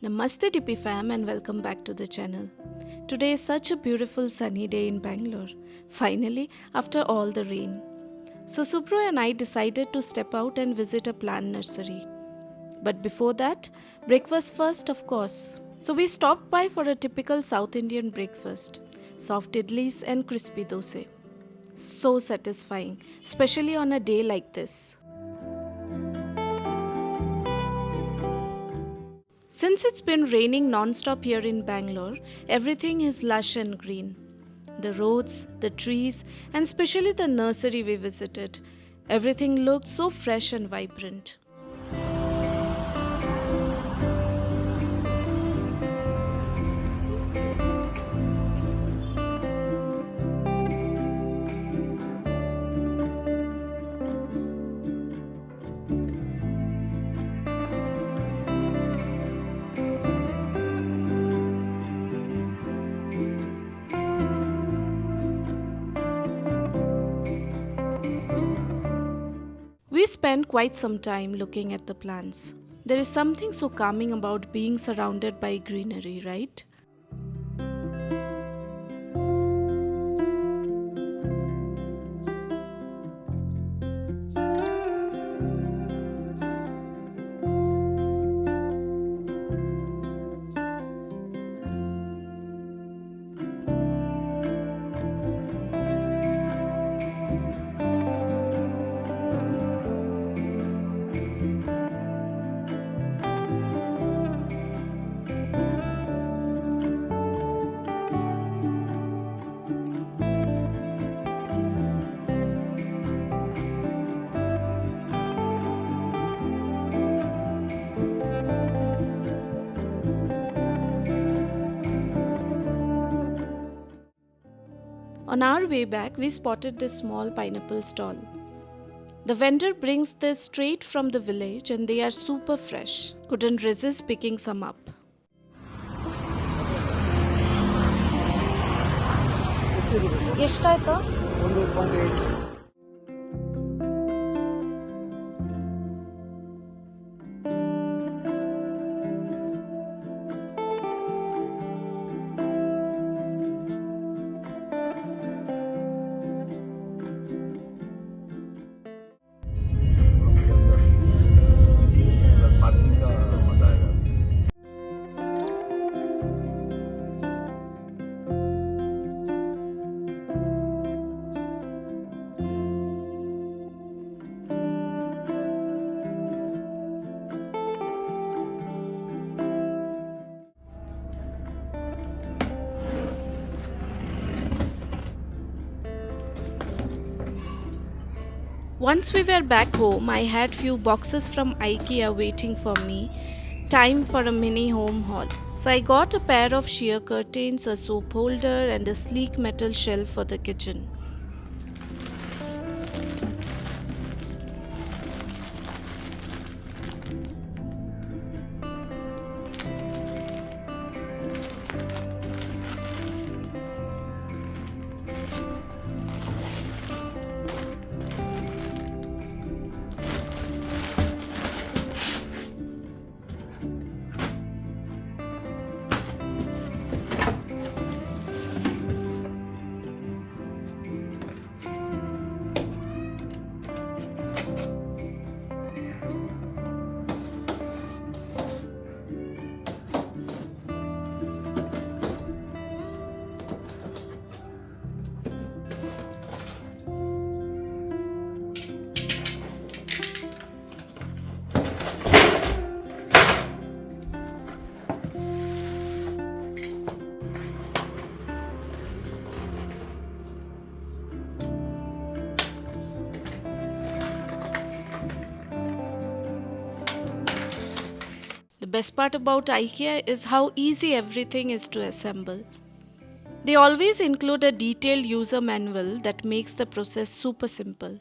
Namaste Dippy fam and welcome back to the channel. Today is such a beautiful sunny day in Bangalore. Finally, after all the rain. So Subro and I decided to step out and visit a plant nursery. But before that, breakfast first of course. So we stopped by for a typical South Indian breakfast. Soft idlis and crispy dosa. So satisfying, especially on a day like this. Since it's been raining non-stop here in Bangalore, everything is lush and green. The roads, the trees, and especially the nursery we visited. Everything looked so fresh and vibrant. We spent quite some time looking at the plants. There is something so calming about being surrounded by greenery, right? On our way back, we spotted this small pineapple stall. The vendor brings this straight from the village and they are super fresh. Couldn't resist picking some up. ಎಷ್ಟಾಯ್ತು? Once we were back home, I had few boxes from IKEA waiting for me. Time for a mini home haul. So I got a pair of sheer curtains, a soap holder and a sleek metal shelf for the kitchen. The best part about IKEA is how easy everything is to assemble. They always include a detailed user manual that makes the process super simple.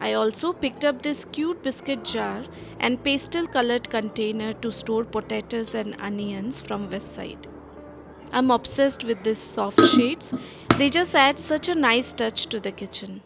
I also picked up this cute biscuit jar and pastel colored container to store potatoes and onions from West Side. I'm obsessed with these soft shades. They just add such a nice touch to the kitchen.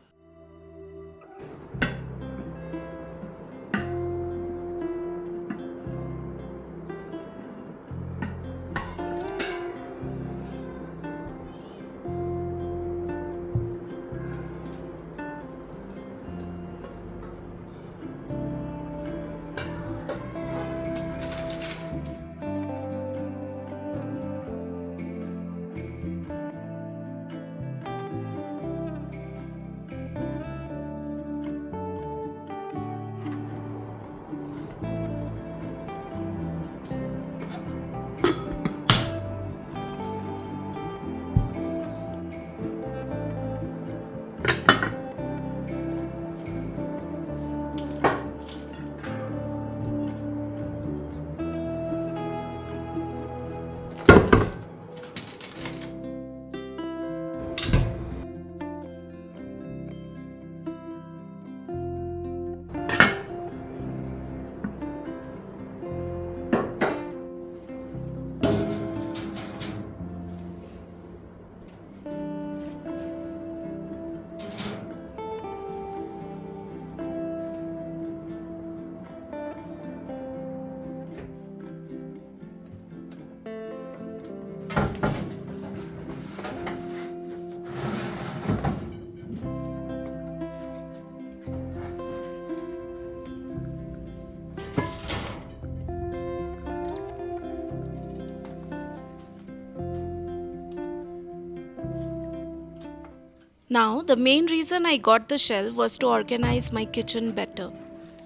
Now, the main reason I got the shelf was to organize my kitchen better,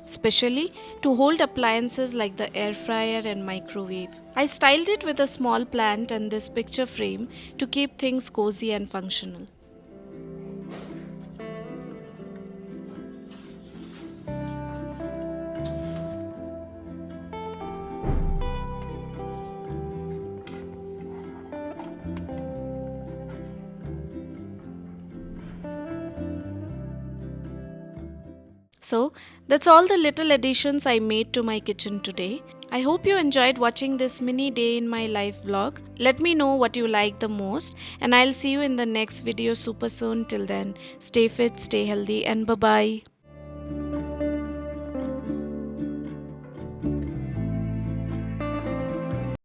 especially to hold appliances like the air fryer and microwave. I styled it with a small plant and this picture frame to keep things cozy and functional. So, that's all the little additions I made to my kitchen today. I hope you enjoyed watching this mini day in my life vlog. Let me know what you like the most, and I'll see you in the next video super soon. Till then, stay fit, stay healthy, and bye bye.